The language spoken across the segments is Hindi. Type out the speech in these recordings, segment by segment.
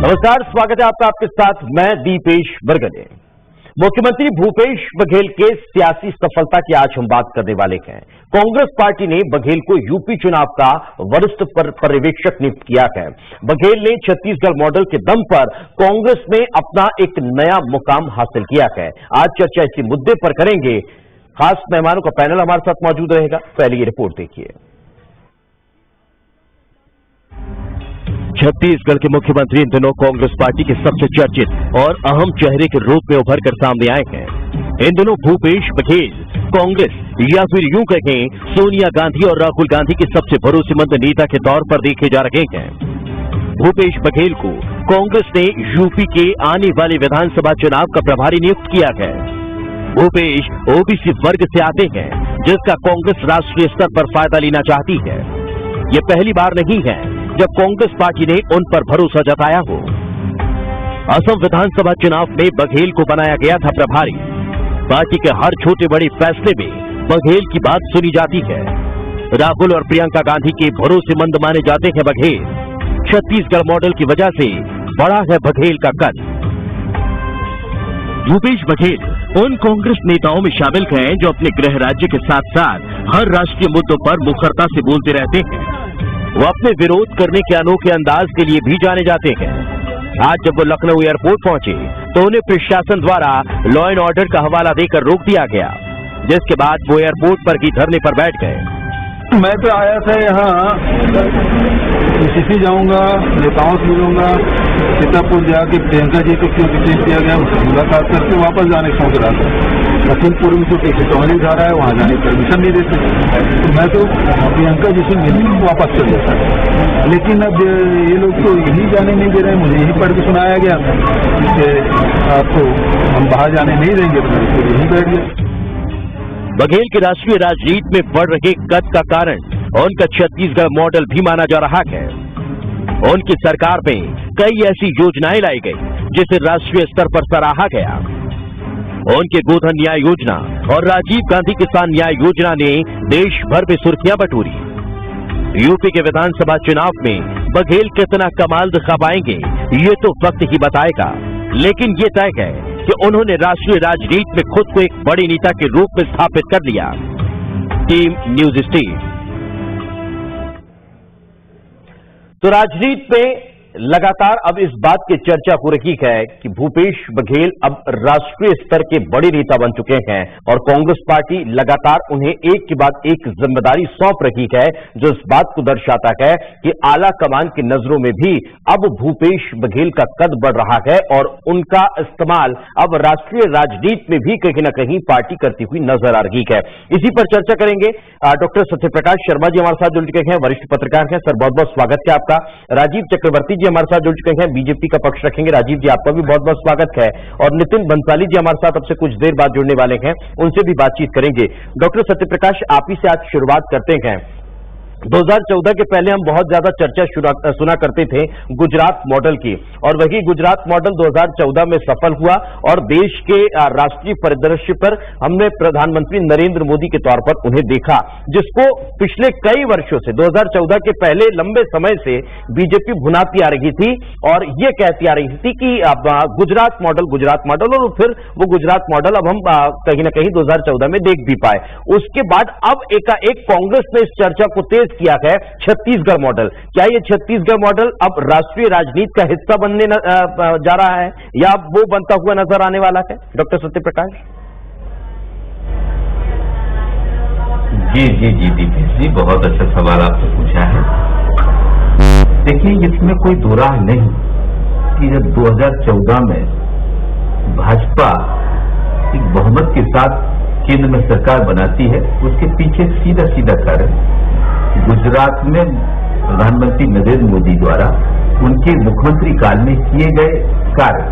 नमस्कार, स्वागत है आपका। आपके साथ मैं दीपेश बरगने। मुख्यमंत्री भूपेश बघेल के सियासी सफलता की आज हम बात करने वाले हैं। कांग्रेस पार्टी ने बघेल को यूपी चुनाव का वरिष्ठ पर्यवेक्षक नियुक्त किया है। बघेल ने छत्तीसगढ़ मॉडल के दम पर कांग्रेस में अपना एक नया मुकाम हासिल किया है। आज चर्चा इसी मुद्दे पर करेंगे। खास मेहमानों का पैनल हमारे साथ मौजूद रहेगा। पहले ये रिपोर्ट देखिए। छत्तीसगढ़ के मुख्यमंत्री इन दिनों कांग्रेस पार्टी के सबसे चर्चित और अहम चेहरे के रूप में उभर कर सामने आए हैं। इन दिनों भूपेश बघेल कांग्रेस या फिर यूं कहें सोनिया गांधी और राहुल गांधी के सबसे भरोसेमंद नेता के तौर पर देखे जा रहे हैं। भूपेश बघेल को कांग्रेस ने यूपी के आने वाले विधानसभा चुनाव का प्रभारी नियुक्त किया है। भूपेश ओबीसी वर्ग से आते हैं, जिसका कांग्रेस राष्ट्रीय स्तर पर फायदा लेना चाहती है। ये पहली बार नहीं है जब कांग्रेस पार्टी ने उन पर भरोसा जताया हो। असम विधानसभा चुनाव में बघेल को बनाया गया था प्रभारी। पार्टी के हर छोटे बड़े फैसले में बघेल की बात सुनी जाती है। राहुल और प्रियंका गांधी के भरोसेमंद माने जाते हैं बघेल। छत्तीसगढ़ मॉडल की वजह से बड़ा है बघेल का कद। भूपेश बघेल उन कांग्रेस नेताओं में शामिल हैं जो अपने गृह राज्य के साथ साथ हर राष्ट्रीय मुद्दों पर मुखरता से बोलते रहते हैं। वो अपने विरोध करने के अनोखे अंदाज के लिए भी जाने जाते हैं। आज जब वो लखनऊ एयरपोर्ट पहुंचे तो उन्हें प्रशासन द्वारा लॉ एंड ऑर्डर का हवाला देकर रोक दिया गया, जिसके बाद वो एयरपोर्ट पर ही धरने पर बैठ गए। मैं तो आया था यहाँ किसी जाऊंगा, नेताओं से मिलूंगा, सीतापुर जाके प्रियंका जी को क्यों विशेष किया गया उससे मुलाकात करके वापस जाने का सोच रहा था। लखीमपुर में तो टिकटॉनी जा रहा है, वहाँ जाने की परमिशन नहीं देते, तो मैं तो प्रियंका जी से मिलने वापस चल जाता। लेकिन अब ये लोग तो यही जाने नहीं दे रहे हैं। मुझे यही पढ़ के सुनाया गया कि आपको हम बाहर जाने नहीं देंगे, तो मैं तो यही बैठ गया। बघेल की राष्ट्रीय राजनीति में बढ़ रहे कद का कारण उनका छत्तीसगढ़ मॉडल भी माना जा रहा है। उनकी सरकार में कई ऐसी योजनाएं लाई गई जिसे राष्ट्रीय स्तर पर सराहा गया। उनके गोधन न्याय योजना और राजीव गांधी किसान न्याय योजना ने देश भर में सुर्खियां बटोरी। यूपी के विधानसभा चुनाव में बघेल कितना कमाल दिखा पाएंगे ये तो वक्त ही बताएगा, लेकिन ये तय है कि उन्होंने राष्ट्रीय राजनीति में खुद को एक बड़े नेता के रूप में स्थापित कर लिया। Team news Steve. तो राजनीति में लगातार अब इस बात की चर्चा हो रही है कि भूपेश बघेल अब राष्ट्रीय स्तर के बड़े नेता बन चुके हैं और कांग्रेस पार्टी लगातार उन्हें एक के बाद एक जिम्मेदारी सौंप रही है, जो इस बात को दर्शाता है कि आला कमान की नजरों में भी अब भूपेश बघेल का कद बढ़ रहा है और उनका इस्तेमाल अब राष्ट्रीय राजनीति में भी कहीं ना कहीं पार्टी करती हुई नजर आ रही है। इसी पर चर्चा करेंगे। डॉक्टर सत्यप्रकाश शर्मा जी हमारे साथ जुड़ चुके हैं, वरिष्ठ पत्रकार हैं। सर, बहुत बहुत स्वागत है आपका। राजीव चक्रवर्ती हमारे साथ जुड़ चुके हैं, बीजेपी का पक्ष रखेंगे। राजीव जी, आपका भी बहुत बहुत स्वागत है। और नितिन बंसाली जी हमारे साथ अब से कुछ देर बाद जुड़ने वाले हैं, उनसे भी बातचीत करेंगे। डॉक्टर सत्यप्रकाश, आप ही से आज शुरुआत करते हैं। 2014 के पहले हम बहुत ज्यादा चर्चा सुना करते थे गुजरात मॉडल की, और वही गुजरात मॉडल 2014 में सफल हुआ और देश के राष्ट्रीय परिदृश्य पर हमने प्रधानमंत्री नरेंद्र मोदी के तौर पर उन्हें देखा, जिसको पिछले कई वर्षों से 2014 के पहले लंबे समय से बीजेपी भुनाती आ रही थी और ये कहती आ रही थी कि अब गुजरात मॉडल, और फिर वो गुजरात मॉडल अब हम कहीं ना कहीं 2014 में देख भी पाए। उसके बाद अब एकाएक कांग्रेस ने इस चर्चा को तेज किया है छत्तीसगढ़ मॉडल। क्या ये छत्तीसगढ़ मॉडल अब राष्ट्रीय राजनीति का हिस्सा बनने जा रहा है या वो बनता हुआ नजर आने वाला है? डॉक्टर सत्यप्रकाश जी दीपेश जी, बहुत अच्छा सवाल आपने पूछा है। देखिए, इसमें कोई दो राह नहीं कि जब 2014 में भाजपा एक बहुमत के साथ केंद्र में सरकार बनाती है, उसके पीछे सीधा कारण गुजरात में प्रधानमंत्री नरेंद्र मोदी द्वारा उनके मुख्यमंत्री काल में किए गए कार्य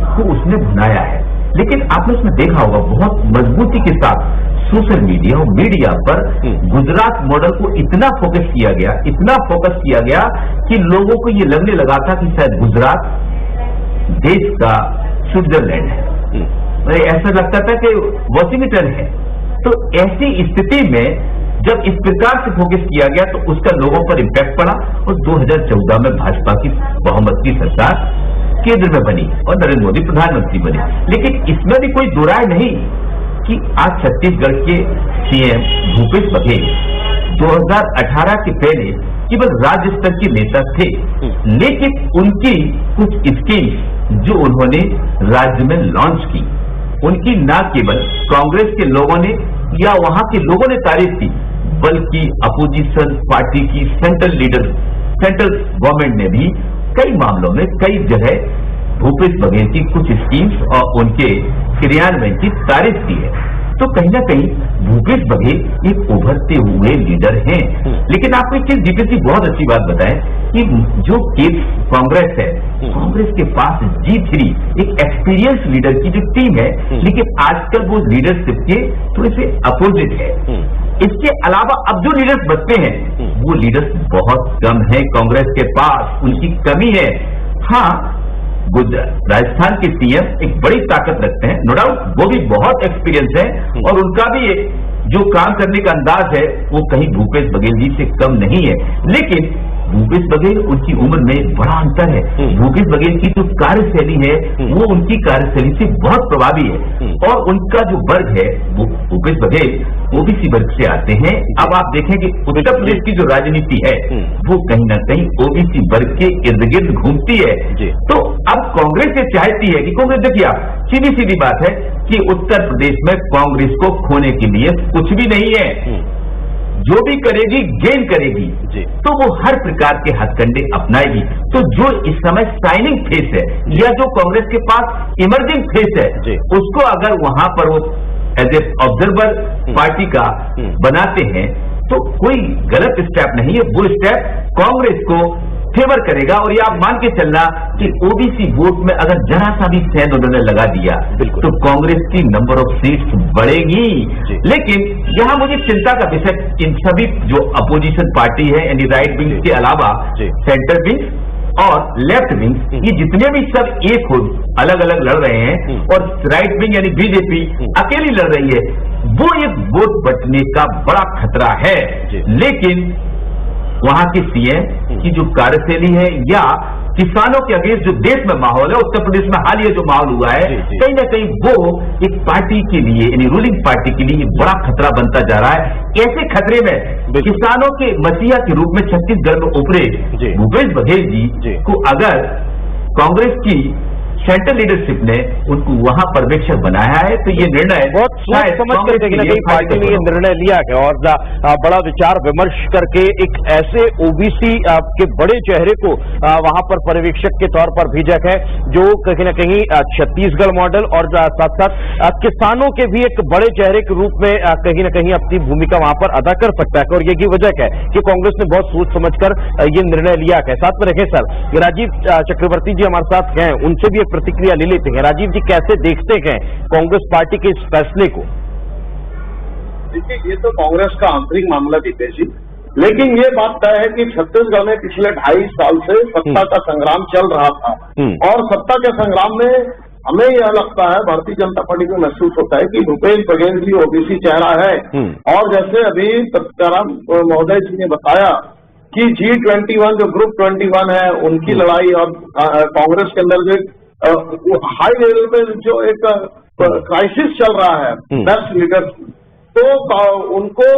को उसने भुनाया है। लेकिन आपने उसमें देखा होगा बहुत मजबूती के साथ सोशल मीडिया और मीडिया पर गुजरात मॉडल को इतना फोकस किया गया कि लोगों को ये लगने लगा था कि शायद गुजरात देश का स्विट्जरलैंड है। ऐसा लगता था कि वाशिंगटन है। तो ऐसी स्थिति में जब इस प्रकार से फोकस किया गया तो उसका लोगों पर इम्पैक्ट पड़ा और 2014 में भाजपा की बहुमत की सरकार केंद्र में बनी और नरेंद्र मोदी प्रधानमंत्री बने। लेकिन इसमें भी कोई दो राय नहीं कि आज छत्तीसगढ़ के सीएम भूपेश बघेल 2018 के पहले केवल राज्य स्तर के नेता थे, लेकिन उनकी कुछ स्कीम्स जो उन्होंने राज्य में लॉन्च की, उनकी न केवल कांग्रेस के लोगों ने या वहां के लोगों ने तारीफ की, बल्कि अपोजिशन पार्टी की सेंट्रल गवर्नमेंट ने भी कई मामलों में कई जगह भूपेश बघेल की कुछ स्कीम्स और उनके क्रियान्वयन की तारीफ की है। तो कहीं ना कहीं भूपेश बघेल एक उभरते हुए लीडर हैं। लेकिन आपको एक चीज जीपी जी बहुत अच्छी बात बताएं कि जो कांग्रेस है, कांग्रेस के पास G3 एक एक्सपीरियंस लीडर की जो टीम है, लेकिन आजकल वो लीडरशिप के थोड़े से अपोजिट है। इसके अलावा अब जो लीडर्स बचते हैं वो लीडर्स बहुत कम है कांग्रेस के पास, उनकी कमी है। हाँ, राजस्थान के सीएम एक बड़ी ताकत रखते हैं, नो डाउट, वो भी बहुत एक्सपीरियंस है और उनका भी जो काम करने का अंदाज है वो कहीं भूपेश बघेल जी से कम नहीं है। लेकिन भूपेश बघेल, उनकी उम्र में बड़ा अंतर है। भूपेश बघेल की जो कार्यशैली है वो उनकी कार्यशैली से बहुत प्रभावी है और उनका जो वर्ग है वो भूपेश बघेल ओबीसी वर्ग से आते हैं। अब आप देखें कि उत्तर प्रदेश की जो राजनीति है वो कहीं ना कहीं ओबीसी वर्ग के इर्द गिर्द घूमती है। तो अब कांग्रेस ये चाहती है कि कांग्रेस, देखिए आप सीधी सीधी बात है कि उत्तर प्रदेश में कांग्रेस को खोने के लिए कुछ भी नहीं है, जो भी करेगी गेन करेगी, तो वो हर प्रकार के हथकंडे अपनाएगी। तो जो इस समय शाइनिंग फेस है या जो कांग्रेस के पास इमर्जिंग फेस है, उसको अगर वहां पर वो एज ए ऑब्जर्वर पार्टी का बनाते हैं तो कोई गलत स्टेप नहीं है, वो स्टेप कांग्रेस को फेवर करेगा। और ये आप मान के चलना कि ओबीसी वोट में अगर जरा सा भी सेंध उन्होंने लगा दिया तो कांग्रेस की नंबर ऑफ सीट्स बढ़ेगी। लेकिन यहां मुझे चिंता का विषय इन सभी जो अपोजिशन पार्टी है यानी राइट विंग के अलावा सेंटर विंग और लेफ्ट विंग, ये जितने भी सब एक हो अलग अलग लड़ रहे हैं और राइट विंग यानी बीजेपी अकेली लड़ रही है, वो एक वोट बचने का बड़ा खतरा है। लेकिन वहां के सीएम की जो कार्यशैली है या किसानों के अगेंस्ट जो देश में माहौल है, उत्तर प्रदेश में हालिया जो माहौल हुआ है, कहीं ना कहीं वो एक पार्टी के लिए यानी रूलिंग पार्टी के लिए बड़ा खतरा बनता जा रहा है। ऐसे खतरे में किसानों के मसीहा के रूप में छत्तीसगढ़ में उभरे भूपेश बघेल जी को अगर कांग्रेस की सेंट्रल लीडरशिप ने उनको वहां पर्यवेक्षक बनाया है तो ये निर्णय बहुत सोच समझ कर कहीं ना कहीं पार्टी ने ये निर्णय लिया है और बड़ा विचार विमर्श करके एक ऐसे ओबीसी के बड़े चेहरे को वहां पर पर्यवेक्षक के तौर पर भेजा है जो कहीं ना कहीं छत्तीसगढ़ मॉडल और साथ साथ किसानों के भी एक बड़े चेहरे के रूप में कहीं ना कहीं अपनी भूमिका वहां पर अदा कर सकता है। और यही वजह है कि कांग्रेस ने बहुत सोच समझकर ये निर्णय लिया है। साथ में रखे सर राजीव चक्रवर्ती जी हमारे साथ हैं, उनसे भी प्रतिक्रिया ले लेते हैं। राजीव जी, कैसे देखते हैं कांग्रेस पार्टी के इस फैसले को? देखिए, ये तो कांग्रेस का आंतरिक मामला थी पेशी, लेकिन ये बात तय है कि छत्तीसगढ़ में पिछले 2.5 साल से सत्ता का संग्राम चल रहा था और सत्ता के संग्राम में हमें यह लगता है, भारतीय जनता पार्टी को महसूस होता है कि भूपेश बघेल जी ओबीसी चेहरा है और जैसे अभी पत्रकार महोदय जी ने बताया कि G21 जो ग्रुप 21 है उनकी लड़ाई और कांग्रेस के अंदर जो हाई लेवल पे जो एक क्राइसिस चल रहा है बेस्ट लीडर, तो उनको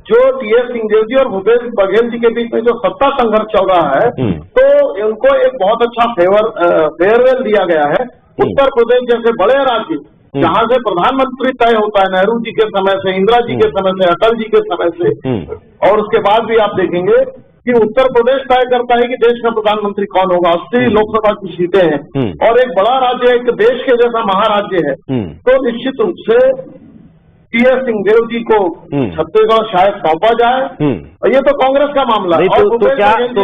जो टीएस सिंहदेव जी और भूपेश बघेल जी के बीच में जो सत्ता संघर्ष चल रहा है तो उनको एक बहुत अच्छा फेयरवेल दिया गया है। उत्तर प्रदेश जैसे बड़े राज्य जहां से प्रधानमंत्री तय होता है नेहरू जी के समय से, इंदिरा जी के समय से, अटल जी के समय से, और उसके बाद भी आप देखेंगे कि उत्तर प्रदेश तय करता है कि देश का प्रधानमंत्री कौन होगा। 80 लोकसभा की सीटें हैं और एक बड़ा राज्य, एक देश के जैसा महाराज्य है, तो निश्चित रूप से टीएस सिंहदेव जी को छत्तीसगढ़ शायद सौंपा जाए। ये तो कांग्रेस का मामला है। तो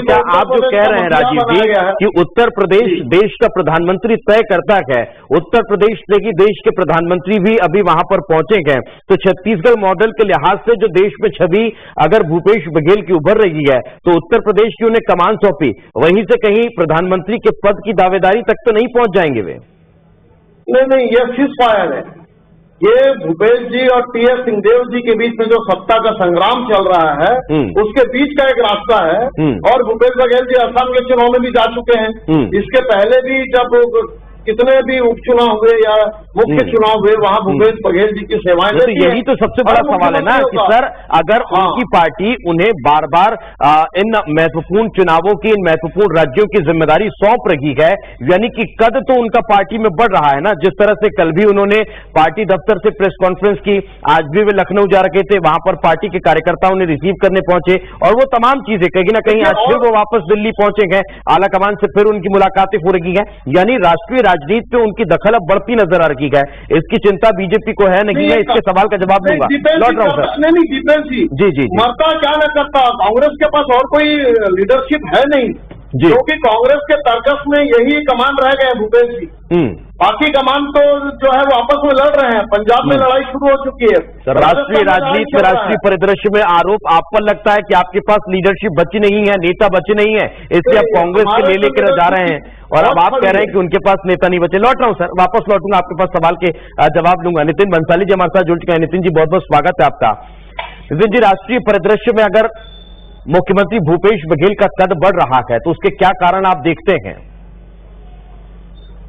क्या आप जो कह रहे हैं राजीव जी कि उत्तर प्रदेश देश का प्रधानमंत्री तय करता है, उत्तर प्रदेश से कि देश के प्रधानमंत्री भी अभी वहां पर पहुंचे गए, तो छत्तीसगढ़ मॉडल के लिहाज से जो देश में छवि अगर भूपेश बघेल की उभर रही है तो उत्तर प्रदेश की उन्हें कमान सौंपी, वहीं से कहीं प्रधानमंत्री के पद की दावेदारी तक तो नहीं पहुंच जाएंगे वे? नहीं, ये सीज फायर है। ये भूपेश जी और टीएस सिंहदेव जी के बीच में जो सत्ता का संग्राम चल रहा है उसके बीच का एक रास्ता है। और भूपेश बघेल जी असम के चुनाव में भी जा चुके हैं। इसके पहले भी जब कितने भी उपचुनाव हुए या मुख्य चुनाव हुए वहां भूपेश बघेल जी की सेवाएं तो यही तो सबसे बड़ा सवाल है ना कि सर अगर उनकी पार्टी उन्हें बार बार इन महत्वपूर्ण चुनावों की, इन महत्वपूर्ण राज्यों की जिम्मेदारी सौंप रही है, यानी कि कद तो उनका पार्टी में बढ़ रहा है ना। जिस तरह से कल भी उन्होंने पार्टी दफ्तर से प्रेस कॉन्फ्रेंस की, आज भी वे लखनऊ जा रखे थे, वहां पर पार्टी के कार्यकर्ताओं ने रिसीव करने पहुंचे और वो तमाम चीजें कहीं ना कहीं आज फिर वो वापस दिल्ली पहुंचे गए, आलाकमान से फिर उनकी मुलाकातें हो रही हैं, यानी राष्ट्रीय राजनीति पे उनकी दखल अब बढ़ती नजर आ रही है। इसकी चिंता बीजेपी को है नहीं है? इसके सवाल का जवाब दूंगा। लौट रहा हूं सर। नहीं दीपेश जी मरता क्या न करता, कांग्रेस के पास और कोई लीडरशिप है नहीं, क्योंकि कांग्रेस के तर्कस में यही कमान रह गए भूपेश जी। बाकी कमान तो जो है वो आपस में लड़ रहे हैं। पंजाब में लड़ाई शुरू हो चुकी है। राष्ट्रीय राजनीति में, राष्ट्रीय परिदृश्य में आरोप आप पर लगता है कि आपके पास लीडरशिप बची नहीं है, नेता बचे नहीं है, इसलिए आप कांग्रेस के ले लेकर जा रहे हैं और अब आप कह रहे हैं कि उनके पास नेता नहीं बचे। लौट रहा हूं सर, वापस लौटूंगा, आपके पास सवाल के जवाब लूंगा। नितिन बंसाली जी हमारे साथ जुड़ चुके हैं। नितिन जी बहुत बहुत स्वागत है आपका। नितिन जी, राष्ट्रीय परिदृश्य में अगर मुख्यमंत्री भूपेश बघेल का कद बढ़ रहा है तो उसके क्या कारण आप देखते हैं?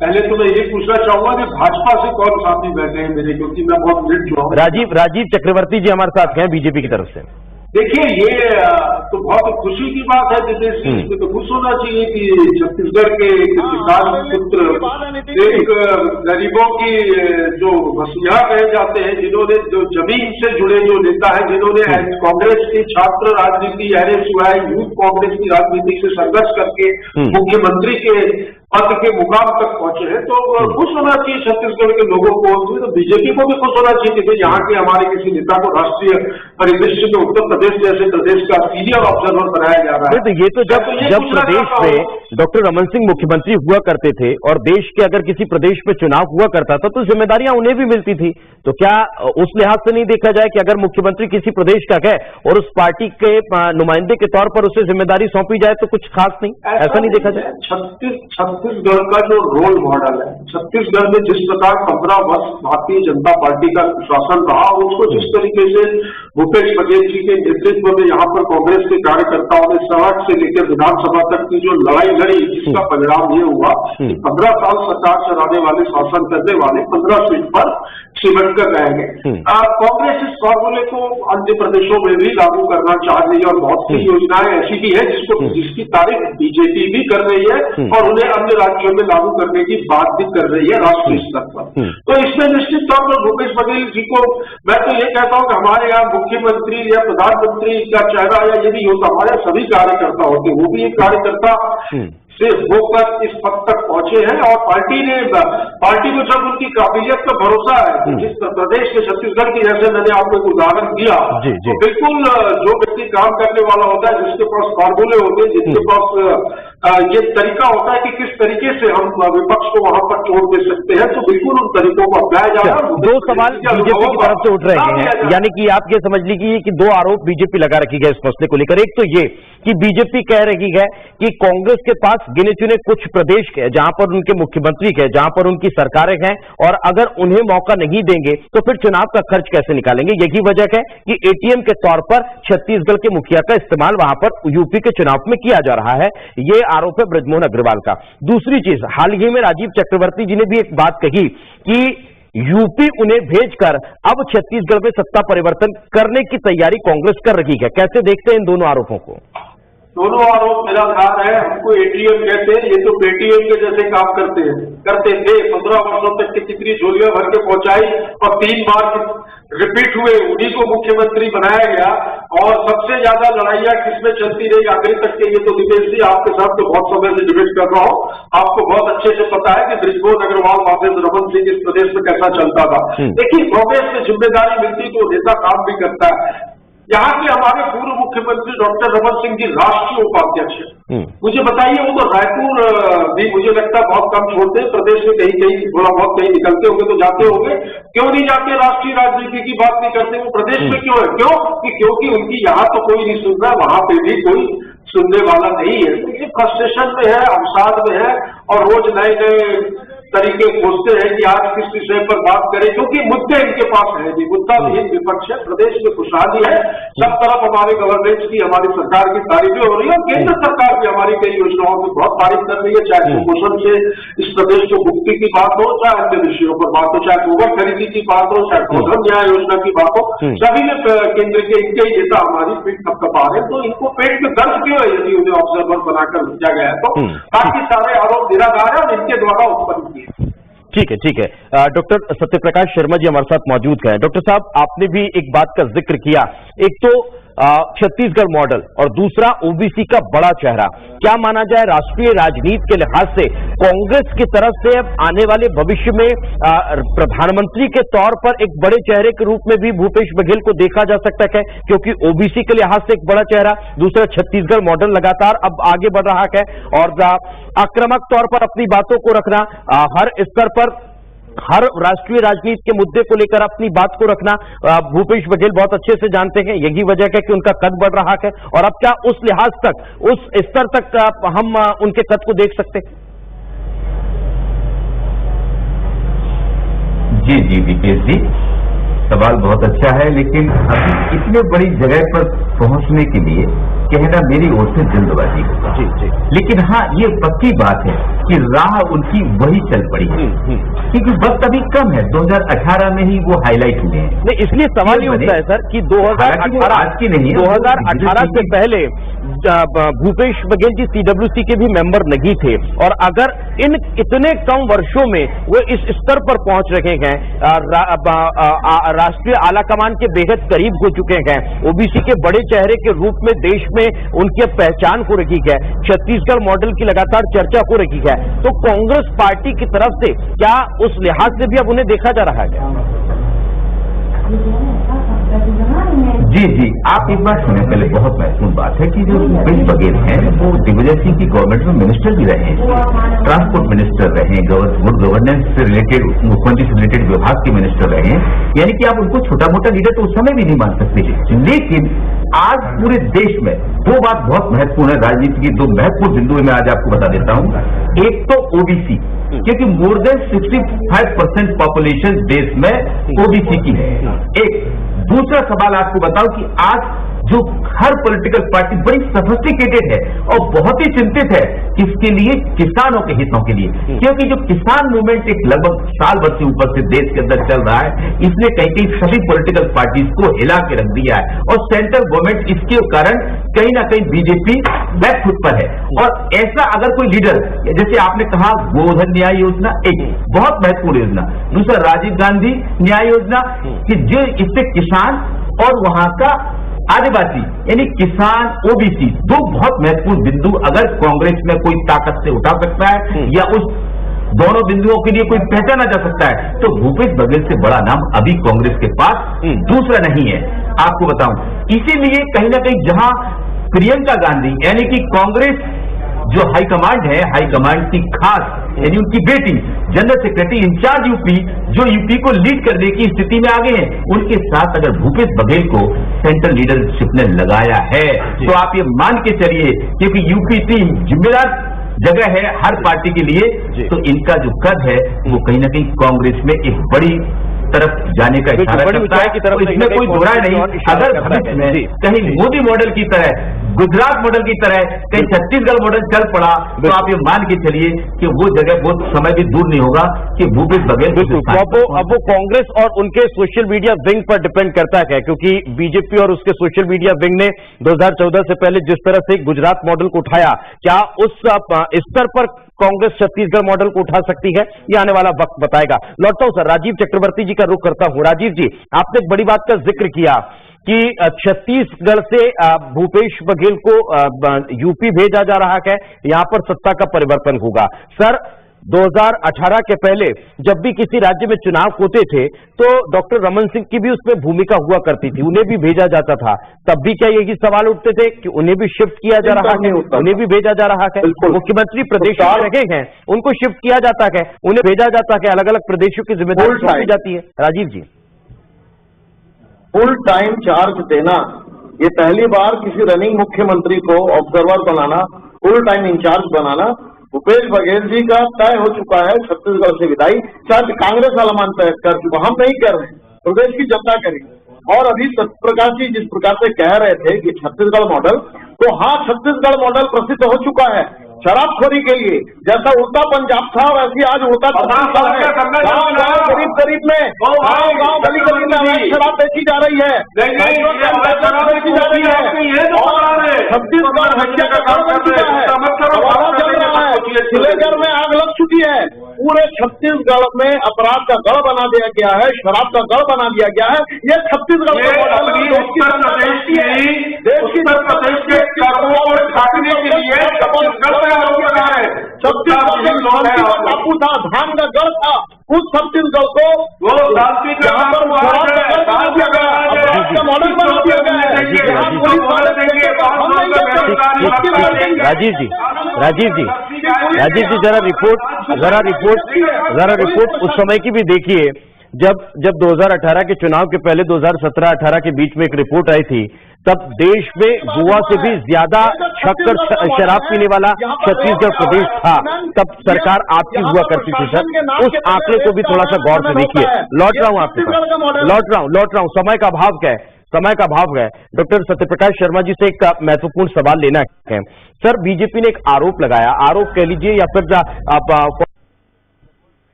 पहले तो मैं ये पूछना चाहूंगा कि भाजपा से कौन साथी बैठे हैं मेरे, क्योंकि मैं बहुत लेट हुआ हूं। राजीव चक्रवर्ती जी हमारे साथ हैं बीजेपी की तरफ से। देखिए, ये तो बहुत खुशी की बात है दिनेश जी, इसमें तो खुश होना चाहिए कि छत्तीसगढ़ के किसान पुत्र एक गरीबों की जो मसीहा कहे जाते हैं, जिन्होंने जो जमीन से जुड़े जो नेता है, जिन्होंने कांग्रेस की छात्र राजनीति, सिवाय यूथ कांग्रेस की राजनीति से संघर्ष करके मुख्यमंत्री के पद के मुकाम तक पहुंचे हैं, तो खुश होना चाहिए छत्तीसगढ़ के लोगों को। तो बीजेपी को भी खुश होना चाहिए कि यहाँ के हमारे किसी नेता को राष्ट्रीय परिदृश्य में उत्तर प्रदेश जैसे प्रदेश का सीनियर ऑब्जर्वर बनाया जा रहा है। तो ये तो जब प्रदेश में डॉक्टर रमन सिंह मुख्यमंत्री हुआ करते थे और देश के अगर किसी प्रदेश में चुनाव हुआ करता था तो जिम्मेदारियां उन्हें भी मिलती थी, तो क्या उस लिहाज से नहीं देखा जाए कि अगर मुख्यमंत्री किसी प्रदेश का है और उस पार्टी के नुमाइंदे के तौर पर उसे जिम्मेदारी सौंपी जाए तो कुछ खास नहीं, ऐसा नहीं देखा जाए? छत्तीसगढ़ का जो रोल मॉडल है, छत्तीसगढ़ में जिस प्रकार 15 वर्ष भारतीय जनता पार्टी का शासन रहा, उसको जिस तरीके से भूपेश बघेल जी के नेतृत्व में यहाँ पर कांग्रेस के कार्यकर्ताओं ने सड़क से लेकर विधानसभा तक की जो लड़ाई लड़ी, जिसका परिणाम ये हुआ कि 15 साल सरकार चलाने वाले, शासन करने वाले 15 सीट पर सिमट कर रहेंगे। कांग्रेस इस फॉर्मूले को अन्य प्रदेशों में भी लागू करना चाह रही है और बहुत सी योजनाएं ऐसी भी है जिसकी तारीफ बीजेपी भी कर रही है और उन्हें अन्य राज्यों में लागू करने की बात भी कर रही है राष्ट्रीय स्तर पर। तो इसमें निश्चित तौर पर भूपेश बघेल जी को मैं तो ये कहता हूँ कि हमारे यहाँ मुख्यमंत्री या प्रधानमंत्री का चेहरा या ये नहीं होता, हमारे सभी कार्यकर्ता होते, वो भी एक कार्यकर्ता से होकर इस पद तक पहुंचे हैं और पार्टी को जब उनकी काबिलियत का भरोसा है, जिस प्रदेश के छत्तीसगढ़ की, जैसे मैंने आपको एक उदाहरण दिया, तो बिल्कुल जो व्यक्ति काम करने वाला होता है, जिसके पास फॉर्मूले होते हैं, जिसके पास ये तरीका होता है कि किस तरीके से हम विपक्ष को वहां पर छोड़ दे सकते हैं, तो बिल्कुल उन तरीकों को अपनाया जा रहा है। 2 सवाल बीजेपी की तरफ से उठ रहे हैं, यानी कि आप ये समझ लीजिए कि 2 आरोप बीजेपी लगा रखी है इस मसले को लेकर। एक तो ये कि बीजेपी कह रही है कि कांग्रेस के पास गिने चुने कुछ प्रदेश के जहां पर उनके मुख्यमंत्री है, जहां पर उनकी सरकारें हैं, और अगर उन्हें मौका नहीं देंगे तो फिर चुनाव का खर्च कैसे निकालेंगे। यही वजह है कि एटीएम के तौर पर छत्तीसगढ़ के मुखिया का इस्तेमाल वहां पर यूपी के चुनाव में किया जा रहा है। ये आरोप है बृजमोहन अग्रवाल का। दूसरी चीज, हाल ही में राजीव चक्रवर्ती जी ने भी एक बात कही कि यूपी उन्हें भेजकर अब छत्तीसगढ़ में सत्ता परिवर्तन करने की तैयारी कांग्रेस कर रही है। कैसे देखते हैं इन दोनों आरोपों को? दोनों आरोप मेरा ख्याल है, हमको एटीएम कहते हैं, ये तो पेटीएम के जैसे काम करते थे। 15 वर्षों तक की कितनी झोलियां भर के पहुंचाई और 3 बार रिपीट हुए, उन्हीं को मुख्यमंत्री बनाया गया और सबसे ज्यादा लड़ाइयां किसमें चलती रही आखिर तक के। ये तो दिनेश जी आपके साथ तो बहुत समय से डिबेट कर रहा हूं, आपको बहुत अच्छे से पता है कि बृजमोहन अग्रवाल वापस रमन सिंह इस प्रदेश में कैसा चलता था। देखिए, कांग्रेस में जिम्मेदारी मिलती तो नेता काम भी करता है। यहाँ के हमारे पूर्व मुख्यमंत्री डॉक्टर रमन सिंह जी राष्ट्रीय उपाध्यक्ष है। मुझे बताइए, वो तो रायपुर भी मुझे लगता है बहुत कम छोड़ते हैं, प्रदेश में कहीं कहीं थोड़ा बहुत कहीं निकलते होंगे तो जाते होंगे, क्यों नहीं जाते? राष्ट्रीय राजनीति की बात नहीं करते वो प्रदेश में क्यों है? क्योंकि उनकी यहाँ तो कोई नहीं सुन रहा, वहां पे भी कोई सुनने वाला नहीं है। तो ये फ्रस्ट्रेशन में है, अवसाद में है और रोज नए तरीके खोजते हैं कि आज किस विषय पर बात करें, क्योंकि मुद्दे इनके पास है नहीं, मुद्दा विहीन विपक्ष है। प्रदेश में खुशहाली है, सब तरफ हमारे गवर्नेंस की, हमारी सरकार की तारीफें हो रही है और केंद्र सरकार भी हमारी कई योजनाओं की बहुत तारीफ कर रही है, चाहे कुपोषण से इस प्रदेश को मुक्ति की बात हो, चाहे अन्य विषयों पर बात हो, चाहे गोबर खरीदी की बात हो, चाहे गोधन न्याय योजना की बात हो, सभी में केंद्र के इनके नेता हमारी पीठ थपथपा रहे हैं। तो इनको पेट में दर्द क्यों है यदि उन्हें ऑब्जर्वर बनाकर भेजा गया है? तो बाकी सारे आरोप निराधार है और इनके द्वारा उत्पन्न किए। ठीक है। डॉक्टर सत्यप्रकाश शर्मा जी हमारे साथ मौजूद हैं। डॉक्टर साहब, आपने भी एक बात का जिक्र किया, एक तो छत्तीसगढ़ मॉडल और दूसरा ओबीसी का बड़ा चेहरा। क्या माना जाए, राष्ट्रीय राजनीति के लिहाज से कांग्रेस की तरफ से अब आने वाले भविष्य में प्रधानमंत्री के तौर पर एक बड़े चेहरे के रूप में भी भूपेश बघेल को देखा जा सकता है, क्योंकि ओबीसी के लिहाज से एक बड़ा चेहरा, दूसरा छत्तीसगढ़ मॉडल लगातार अब आगे बढ़ रहा है और आक्रामक तौर पर अपनी बातों को रखना, हर स्तर पर हर राष्ट्रीय राजनीति के मुद्दे को लेकर अपनी बात को रखना भूपेश बघेल बहुत अच्छे से जानते हैं। यही वजह है कि उनका कद बढ़ रहा है और अब क्या उस लिहाज तक, उस स्तर तक हम उनके कद को देख सकते हैं? जी दीपेश जी, सवाल बहुत अच्छा है, लेकिन अभी इतने बड़ी जगह पर पहुंचने के लिए कहना मेरी ओर से जल्दबाजी होगा। जी। लेकिन हाँ, ये पक्की बात है कि राह उनकी वही चल पड़ी है, क्योंकि वक्त अभी कम है। 2018 में ही वो हाईलाइट हुए हैं। नहीं, इसलिए सवाल ये उठता है सर कि 2018 आज की नहीं है, 2018 से पहले भूपेश बघेल जी सीडब्ल्यूसी के भी मेंबर नहीं थे और अगर इन इतने कम वर्षों में वो इस स्तर पर पहुंच रहे हैं, राष्ट्रीय आलाकमान के बेहद करीब हो चुके हैं, ओबीसी के बड़े चेहरे के रूप में देश में उनकी पहचान हो रही है, छत्तीसगढ़ मॉडल की लगातार चर्चा हो रही है, तो कांग्रेस पार्टी की तरफ से क्या उस लिहाज से भी अब उन्हें देखा जा रहा है? जी, आप एक बात सुने पहले, बहुत महत्वपूर्ण बात है कि जो भूपेश बघेल हैं वो दिग्विजय सिंह की गवर्नमेंट में मिनिस्टर भी रहे हैं, ट्रांसपोर्ट मिनिस्टर रहे, गुड गवर्नेंस से रिलेटेड, मुख्यमंत्री से रिलेटेड विभाग के मिनिस्टर रहे हैं। यानी कि आप उनको छोटा मोटा लीडर तो उस समय भी नहीं मान सकते। लेकिन आज पूरे देश में दो बात बहुत महत्वपूर्ण है, राजनीति की दो महत्वपूर्ण बिंदु मैं आज आपको बता देता हूं। एक तो ओबीसी, क्योंकि मोर देन 65% पॉपुलेशन देश में ओबीसी की है। एक दूसरा सवाल आपको बताऊं कि आज जो हर पॉलिटिकल पार्टी बड़ी सोफिस्टिकेटेड है और बहुत ही चिंतित है किसके लिए, किसानों के हितों के लिए, क्योंकि जो किसान मूवमेंट एक लगभग साल भर से ऊपर से देश के अंदर चल रहा है, इसने कहीं सभी पॉलिटिकल पार्टीज को हिला के रख दिया है और सेंट्रल गवर्नमेंट इसके कारण कहीं ना कहीं बीजेपी बैकफुट पर है। और ऐसा अगर कोई लीडर, जैसे आपने कहा गोधन न्याय योजना एक बहुत महत्वपूर्ण योजना, दूसरा राजीव गांधी न्याय योजना कि जो इससे किसान और वहां का आदिवासी यानी किसान, ओबीसी, दो बहुत महत्वपूर्ण बिंदु अगर कांग्रेस में कोई ताकत से उठा सकता है या उस दोनों बिंदुओं के लिए कोई पहचाना जा सकता है, तो भूपेश बघेल से बड़ा नाम अभी कांग्रेस के पास दूसरा नहीं है। आपको बताऊं, इसीलिए कहीं ना कहीं जहां प्रियंका गांधी यानी कि कांग्रेस जो हाईकमांड है, हाईकमांड की खास यानी उनकी बेटी जनरल सेक्रेटरी इंचार्ज यूपी, जो यूपी को लीड करने की स्थिति में आ गए हैं, उनके साथ अगर भूपेश बघेल को सेंट्रल लीडरशिप ने लगाया है तो आप ये मान के चलिए, क्योंकि यूपी टीम जिम्मेदार जगह है हर पार्टी के लिए, तो इनका जो कद है वो कहीं ना कहीं कांग्रेस में एक बड़ी तरफ जाने का इशारा करता है। तो इसमें कोई दो राय नहीं। अगर भविष्य में कहीं मोदी मॉडल की तरह, गुजरात मॉडल की तरह कहीं छत्तीसगढ़ मॉडल चल पड़ा, तो आप ये मान के चलिए कि वो जगह बहुत समय भी दूर नहीं होगा कि भूपेश बघेल। अब वो कांग्रेस और उनके सोशल मीडिया विंग पर डिपेंड करता है, क्योंकि बीजेपी और उसके सोशल मीडिया विंग ने 2014 से पहले जिस तरह से गुजरात मॉडल को उठाया, क्या उस स्तर पर कांग्रेस छत्तीसगढ़ मॉडल को उठा सकती है? ये आने वाला वक्त बताएगा। लौटता हूं सर, राजीव चक्रवर्ती जी का रुख करता हूं। राजीव जी, आपने एक बड़ी बात का जिक्र किया कि छत्तीसगढ़ से भूपेश बघेल को यूपी भेजा जा रहा है, यहां पर सत्ता का परिवर्तन होगा। सर, 2018 के पहले जब भी किसी राज्य में चुनाव होते थे तो डॉक्टर रमन सिंह की भी उसमें भूमिका हुआ करती थी, उन्हें भी भेजा जाता था। तब भी क्या यही सवाल उठते थे कि उन्हें भी शिफ्ट किया जा रहा है, उन्हें भी भेजा जा रहा है? मुख्यमंत्री प्रदेश में रहे हैं, उनको शिफ्ट किया जाता है, उन्हें भेजा जाता है, अलग अलग प्रदेशों की जिम्मेदारी सौंपी जाती है। राजीव जी, फुल टाइम चार्ज देना, ये पहली बार किसी रनिंग मुख्यमंत्री को ऑब्जर्वर बनाना, फुल टाइम इंचार्ज बनाना भूपेश बघेल जी का तय हो चुका है छत्तीसगढ़ से विदाई, शायद कांग्रेस आलामान तय कर चुका, हम नहीं कर रहे हैं, प्रदेश की जनता करेगी। और अभी सत्यप्रकाश जी जिस प्रकार से कह रहे थे कि छत्तीसगढ़ मॉडल, तो हाँ, छत्तीसगढ़ मॉडल प्रसिद्ध हो चुका है शराबखोरी के लिए। जैसा उड़ता पंजाब था वैसे आज उड़ता छत्तीसगढ़ है। गाँव गरीब गरीब में, गाँव गली गली में अवैध शराब बेची जा रही है, बेची जा रही है, और छत्तीसगढ़ हत्या का घर बन चुका है, हवाला चल रहा है, सिलेगर में आग लग चुकी है। पूरे छत्तीसगढ़ में अपराध का गढ़ बना दिया गया है, शराब का गढ़ बना दिया गया है। ये छत्तीसगढ़ का मॉडल देश की प्रदेश के कर्मों को ढांकने के लिए छत्तीसगढ़ टापू था, धान का गढ़ था, उस छत्तीसगढ़ को यहाँ पर मॉडल बना दिया गया है। राजीव जी जरा रिपोर्ट उस समय की भी देखिए जब 2018 के चुनाव के पहले 2017-18 के बीच में एक रिपोर्ट आई थी, तब देश में गोवा से भी ज्यादा शक्कर शराब पीने वाला छत्तीसगढ़ प्रदेश था। तब सरकार आपकी हुआ करती थी सर, उस आंकड़े को भी थोड़ा सा गौर से देखिए। लौट रहा हूं आपके पास, लौट रहा हूं। समय का अभाव क्या है? डॉक्टर सत्यप्रकाश शर्मा जी से एक महत्वपूर्ण सवाल लेना है सर। बीजेपी ने एक आरोप लगाया, आरोप कह लीजिए या फिर आप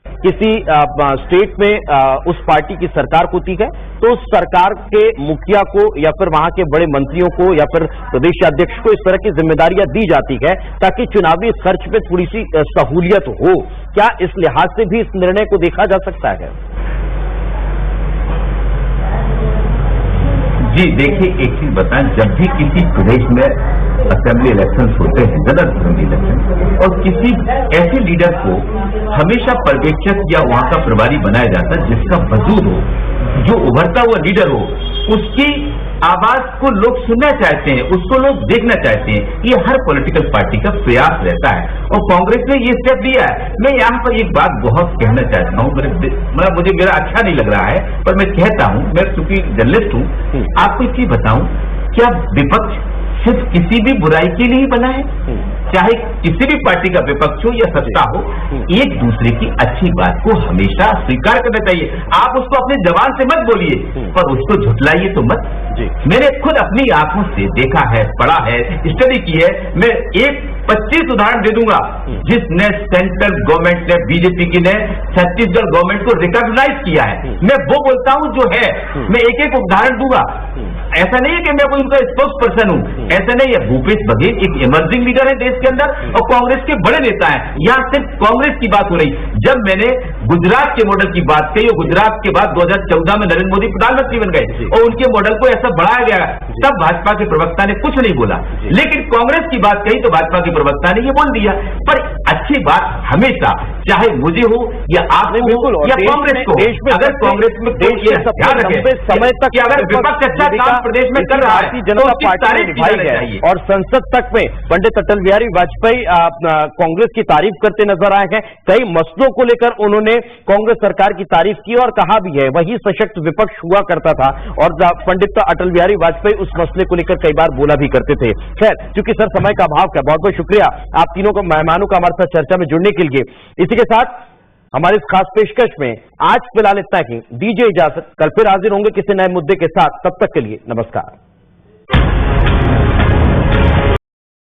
किसी स्टेट में उस पार्टी की सरकार होती है, तो उस सरकार के मुखिया को या फिर वहां के बड़े मंत्रियों को या फिर प्रदेश अध्यक्ष को इस तरह की जिम्मेदारियां दी जाती है ताकि चुनावी खर्च में थोड़ी सी सहूलियत हो। क्या इस लिहाज से भी इस निर्णय को देखा जा सकता है? जी देखिए, एक चीज बताएं, जब भी किसी प्रदेश में असेंबली इलेक्शन होते हैं, जनरल असेंबली इलेक्शन, और किसी ऐसे लीडर को हमेशा पर्यवेक्षक या वहां का प्रभारी बनाया जाता है जिसका वजूद हो, जो उभरता हुआ लीडर हो, उसकी आवाज को लोग सुनना चाहते हैं, उसको लोग देखना चाहते हैं। ये हर पॉलिटिकल पार्टी का प्रयास रहता है और कांग्रेस ने ये स्टेप लिया है। मैं यहाँ पर एक बात बहुत कहना चाहता हूँ, मुझे मेरा अच्छा नहीं लग रहा है पर मैं कहता हूँ, मैं चूंकि जर्नलिस्ट हूँ, आपको एक चीज बताऊं, क्या विपक्ष सिर्फ किसी भी बुराई के लिए बना है? चाहे किसी भी पार्टी का विपक्ष हो या सत्ता हो, एक दूसरे की अच्छी बात को हमेशा स्वीकार करना चाहिए। आप उसको अपनी जबान से मत बोलिए, पर उसको झुठलाइए तो मत। मैंने खुद अपनी आंखों से देखा है, पढ़ा है, स्टडी की है। मैं 25 उदाहरण दे दूंगा जिसने सेंट्रल गवर्नमेंट ने, बीजेपी की ने छत्तीसगढ़ गवर्नमेंट को रिकॉग्नाइज किया है। मैं वो बोलता हूं जो है, मैं एक एक उदाहरण दूंगा। ऐसा नहीं है कि मैं कोई उनका स्पोक्स पर्सन हूं, ऐसा नहीं है। भूपेश बघेल एक इमर्जिंग लीडर है देश के अंदर और कांग्रेस के बड़े नेता हैं। यहां सिर्फ कांग्रेस की बात हो रही। जब मैंने गुजरात के मॉडल की बात कही और गुजरात के बाद 2014 में नरेंद्र मोदी प्रधानमंत्री बन गए और उनके मॉडल को ऐसा बढ़ाया गया, तब भाजपा के प्रवक्ता ने कुछ नहीं बोला। लेकिन कांग्रेस की बात कही तो भाजपा के प्रवक्ता ने ये बोल दिया। पर अच्छी बात हमेशा, चाहे मुझे हो या आप हो या कांग्रेस को, अगर कांग्रेस में ध्यान रखे समय तक अगर विपक्ष अच्छा काम प्रदेश में कर रहा है, जनता पार्टी ने निभाई है। और संसद तक में पंडित अटल बिहारी वाजपेयी कांग्रेस की तारीफ करते नजर आए हैं। कई मसलों को लेकर उन्होंने कांग्रेस सरकार की तारीफ की और कहा भी है वही सशक्त विपक्ष हुआ करता था, और पंडित अटल बिहारी वाजपेयी उस मसले को लेकर कई बार बोला भी करते थे। खैर, क्योंकि सर समय का अभाव का, बहुत बहुत शुक्रिया आप तीनों को, मेहमानों का हमारे साथ चर्चा में जुड़ने के लिए। इसी के साथ हमारे इस खास पेशकश में आज फिलहाल इतना ही। दीजिए इजाजत, कल फिर हाजिर होंगे किसी नए मुद्दे के साथ। तब तक के लिए नमस्कार।